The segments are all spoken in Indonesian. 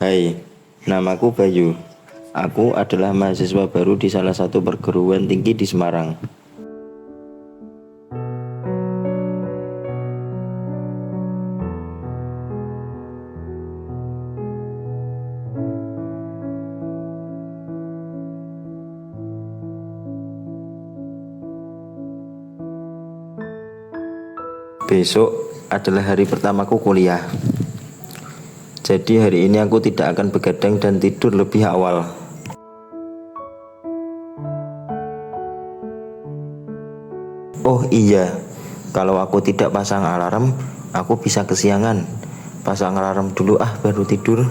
Hai, namaku Bayu. Aku adalah mahasiswa baru di salah satu perguruan tinggi di Semarang. Besok adalah hari pertamaku kuliah. Jadi hari ini aku tidak akan begadang dan tidur lebih awal. Oh iya, kalau aku tidak pasang alarm, aku bisa kesiangan. Pasang alarm dulu baru tidur.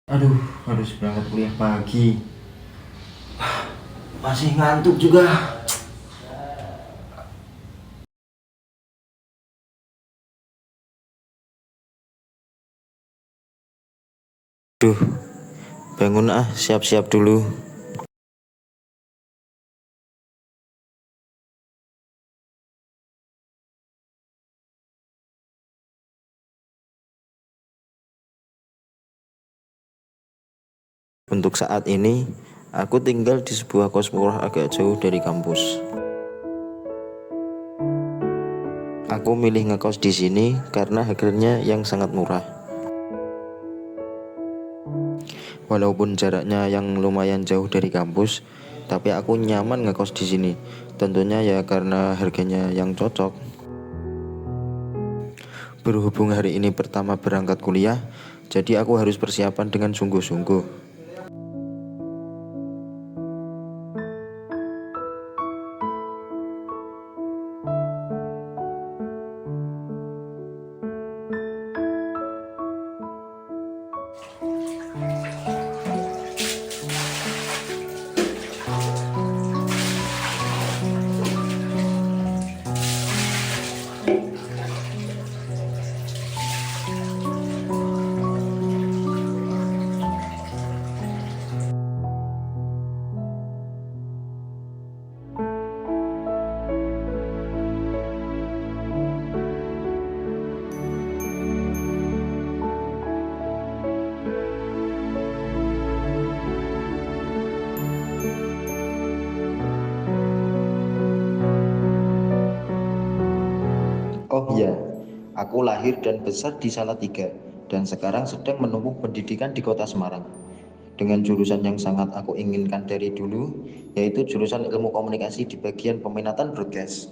Aduh, harus berangkat kuliah pagi. Masih ngantuk juga. Duh, bangun siap-siap dulu. Untuk saat ini, aku tinggal di sebuah kos murah agak jauh dari kampus. Aku milih ngekos di sini karena harganya yang sangat murah. Walaupun jaraknya yang lumayan jauh dari kampus, tapi aku nyaman ngekos di sini. Tentunya ya karena harganya yang cocok. Berhubung hari ini pertama berangkat kuliah, jadi aku harus persiapan dengan sungguh-sungguh. Oh iya, aku lahir dan besar di Salatiga dan sekarang sedang menempuh pendidikan di kota Semarang. Dengan jurusan yang sangat aku inginkan dari dulu, yaitu jurusan ilmu komunikasi di bagian peminatan broadcast.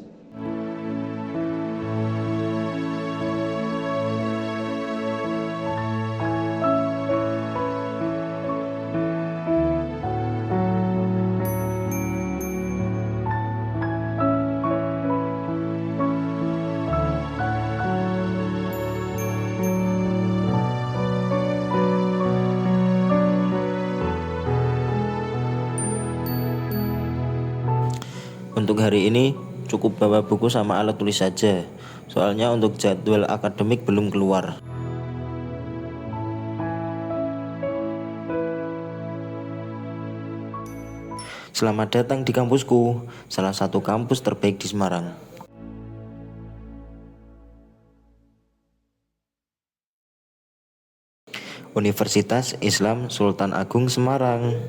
Untuk hari ini cukup bawa buku sama alat tulis saja, soalnya untuk jadwal akademik belum keluar. Selamat datang di kampusku, salah satu kampus terbaik di Semarang. Universitas Islam Sultan Agung Semarang.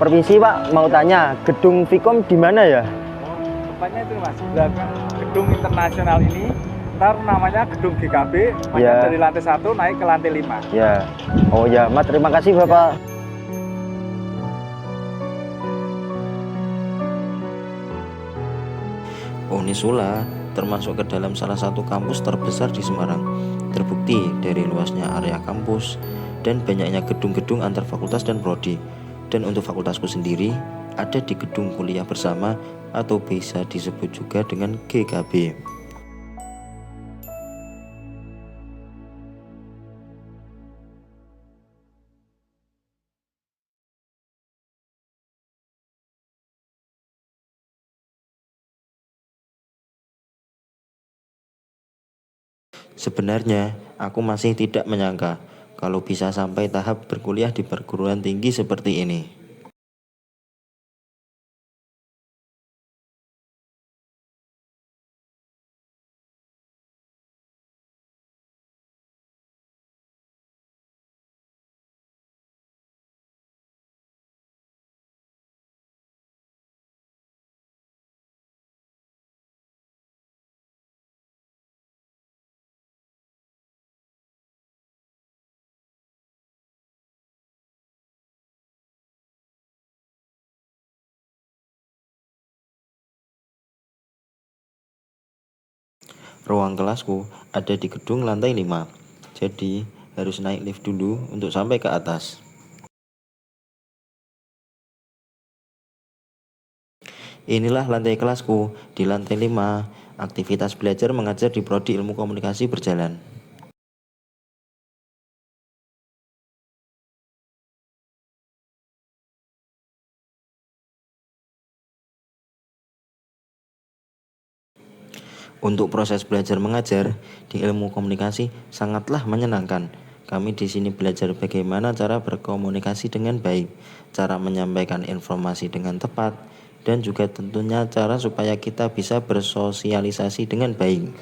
Permisi Pak, mau tanya, gedung Vkom di mana ya? Tempatnya itu Mas, belakang gedung internasional ini, ntar namanya gedung GKB, Ya. dari lantai 1 naik ke lantai 5. Ya. Oh ya, Mas, terima kasih Bapak. Unisula termasuk ke dalam salah satu kampus terbesar di Semarang. Terbukti dari luasnya area kampus dan banyaknya gedung-gedung antar fakultas dan prodi. Dan untuk fakultasku sendiri, ada di gedung kuliah bersama atau bisa disebut juga dengan GKB. Sebenarnya, aku masih tidak menyangka kalau bisa sampai tahap berkuliah di perguruan tinggi seperti ini. Ruang kelasku ada di gedung lantai 5, jadi harus naik lift dulu untuk sampai ke atas. Inilah lantai kelasku. Di lantai 5, aktivitas belajar mengajar di Prodi Ilmu Komunikasi berjalan. Untuk proses belajar mengajar di ilmu komunikasi sangatlah menyenangkan. Kami di sini belajar bagaimana cara berkomunikasi dengan baik, cara menyampaikan informasi dengan tepat, dan juga tentunya cara supaya kita bisa bersosialisasi dengan baik.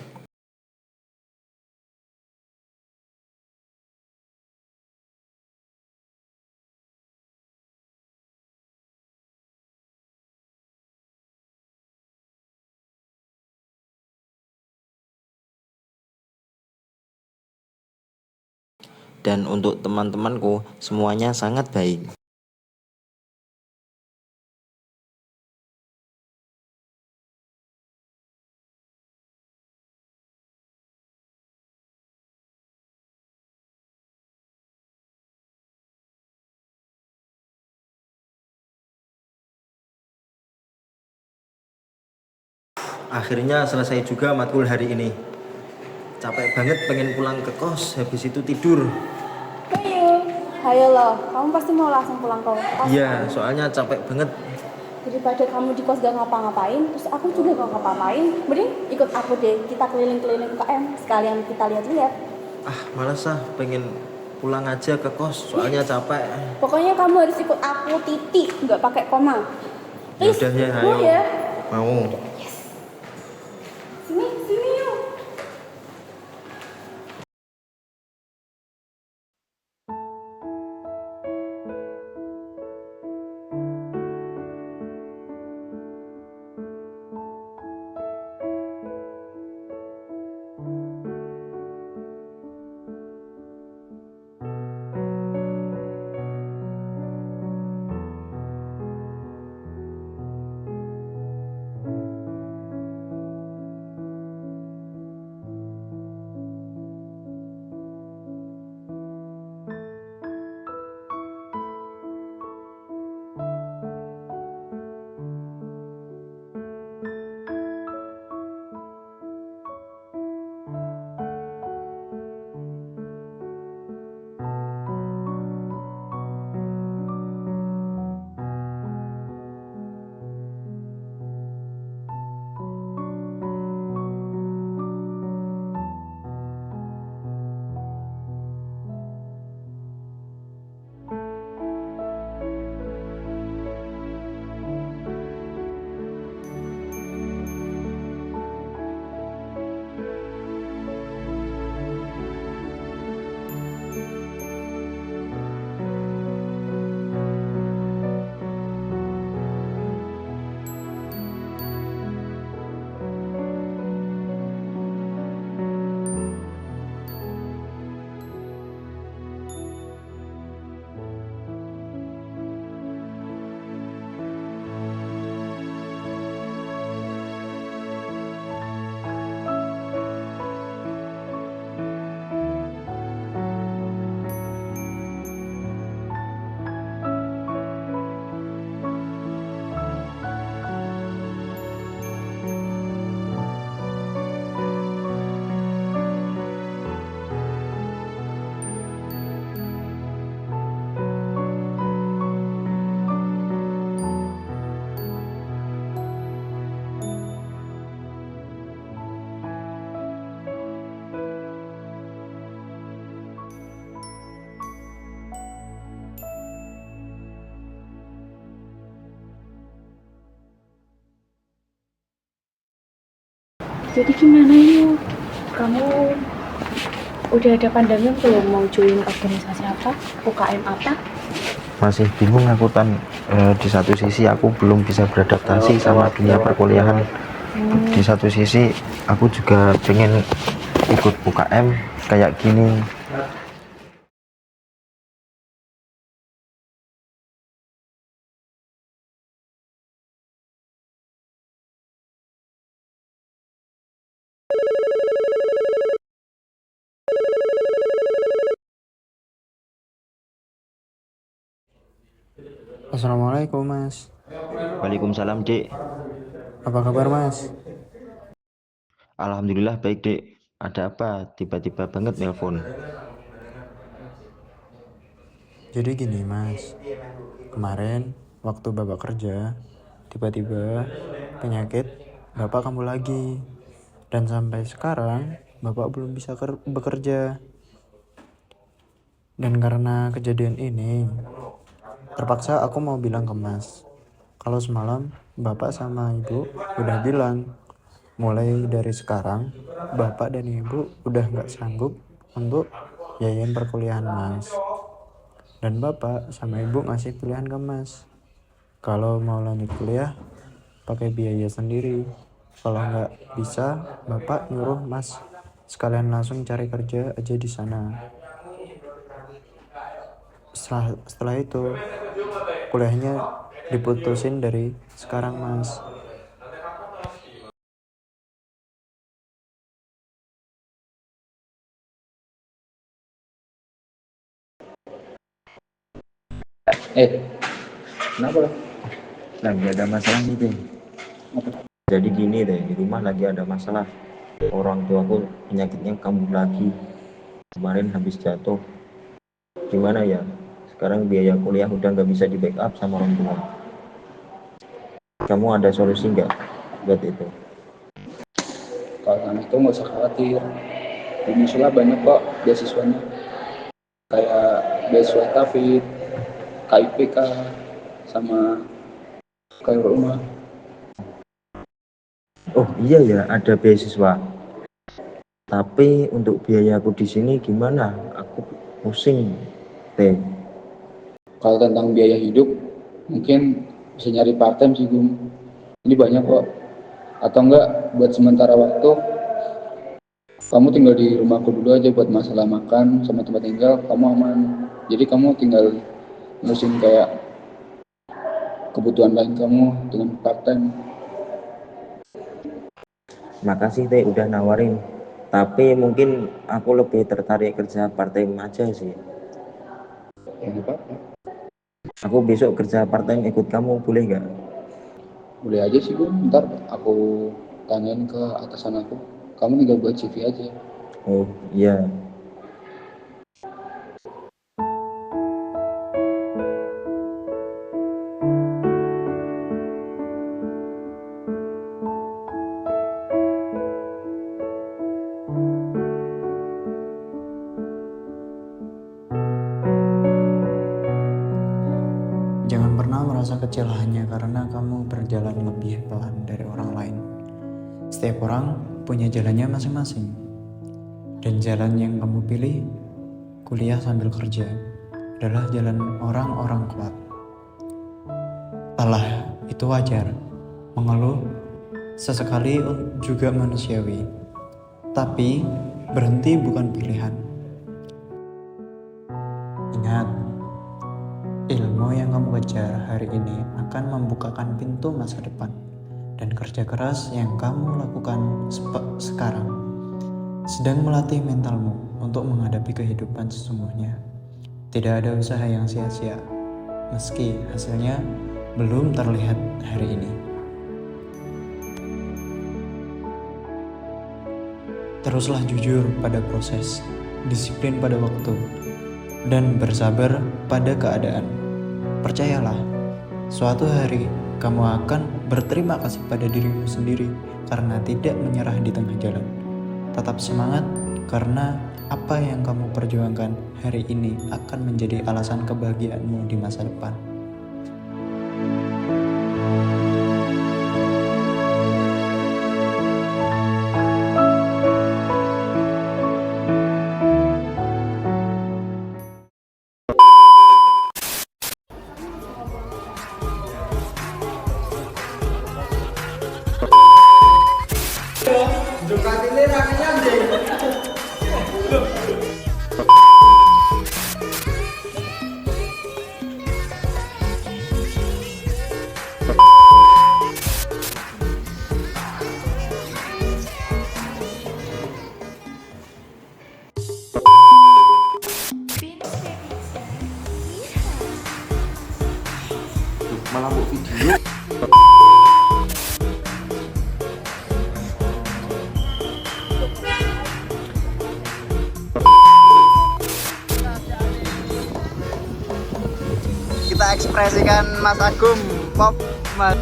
Dan untuk teman-temanku semuanya sangat baik. Akhirnya selesai juga matkul hari ini. Capek banget pengen pulang ke kos, habis itu tidur. Hayo loh, kamu pasti mau langsung pulang ke kos. Iya, soalnya capek banget. Daripada kamu di kos gak ngapa-ngapain, terus aku juga gak ngapa-ngapain, mending ikut aku deh, kita keliling-keliling UKM, sekalian kita lihat-lihat. Malas pengen pulang aja ke kos, soalnya capek. Pokoknya kamu harus ikut aku, titik, nggak pakai koma. Please, Yaudah ya, mau ayo. ya? Mau. Yes. Sini yuk. Jadi gimana ini? Kamu udah ada pandangan belum mau join organisasi apa? UKM apa? Masih bingung aku Tan. Di satu sisi aku belum bisa beradaptasi sama dunia perkuliahan. Di satu sisi aku juga pengen ikut UKM kayak gini. Assalamualaikum Mas, Waalaikumsalam Dek. apa kabar Mas? Alhamdulillah baik Dek. Ada apa? Tiba-tiba banget nelpon. Jadi gini Mas, kemarin waktu Bapak kerja, tiba-tiba penyakit Bapak kambuh lagi. Dan sampai sekarang Bapak belum bisa bekerja. Dan karena kejadian ini, terpaksa aku mau bilang ke Mas, kalau semalam Bapak sama Ibu udah bilang, mulai dari sekarang Bapak dan Ibu udah gak sanggup untuk biayain perkuliahan Mas. Dan Bapak sama Ibu ngasih pilihan ke Mas, kalau mau lanjut kuliah pakai biaya sendiri. Kalau nggak bisa, Bapak nyuruh Mas sekalian langsung cari kerja aja di sana. Setelah itu kuliahnya diputusin dari sekarang Mas. Kenapa lah? Lagi ada masalah nih Dek. Jadi gini deh, di rumah lagi ada masalah. Orang tuaku penyakitnya kambuh lagi. Kemarin habis jatuh. Gimana ya? Sekarang biaya kuliah udah nggak bisa di backup sama orang tua. Kamu ada solusi nggak buat itu? Kalau anak itu nggak usah khawatir, di musola banyak kok beasiswanya, kayak beasiswa TAFID, KIPK, sama kayak rumah. Oh iya ya, ada beasiswa. Tapi untuk biayaku di sini gimana? Aku pusing deh. Kalau tentang biaya hidup, mungkin bisa nyari part time sih Gum. Ini banyak kok. Atau enggak buat sementara waktu, kamu tinggal di rumahku dulu aja buat masalah makan sama tempat tinggal, kamu aman. Jadi kamu tinggal ngurusin kayak kebutuhan lain kamu dengan part time. Makasih teh udah nawarin. Tapi mungkin aku lebih tertarik kerja part time aja sih. Ya nggak apa-apa. Aku besok kerja part time ikut kamu boleh nggak? Boleh aja sih Gum, ntar aku tanyain ke atasan aku. Kamu tinggal buat CV aja. Oh iya. Jangan pernah merasa kecil hanya karena kamu berjalan lebih pelan dari orang lain. Setiap orang punya jalannya masing-masing. Dan jalan yang kamu pilih, kuliah sambil kerja, adalah jalan orang-orang kuat. Lelah itu wajar, mengeluh sesekali juga manusiawi. Tapi berhenti bukan pilihan. Ingat, ilmu yang kamu kejar hari ini akan membukakan pintu masa depan. Dan kerja keras yang kamu lakukan sekarang sedang melatih mentalmu untuk menghadapi kehidupan sesungguhnya. Tidak ada usaha yang sia-sia, meski hasilnya belum terlihat hari ini. Teruslah jujur pada proses, disiplin pada waktu, dan bersabar pada keadaan. Percayalah, suatu hari kamu akan berterima kasih pada dirimu sendiri karena tidak menyerah di tengah jalan. Tetap semangat karena apa yang kamu perjuangkan hari ini akan menjadi alasan kebahagiaanmu di masa depan. Malah buat video. Kita ekspresikan Mas Agung pop Mas.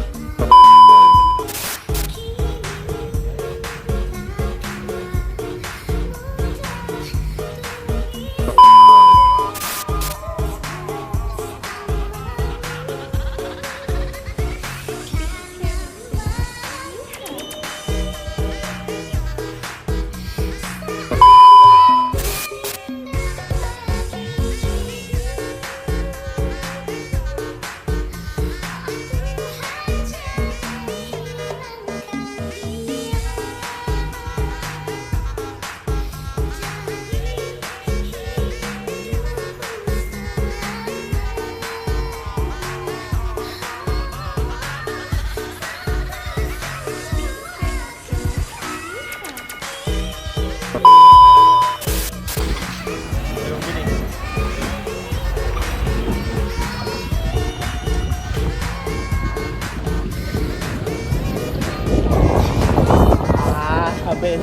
Habis.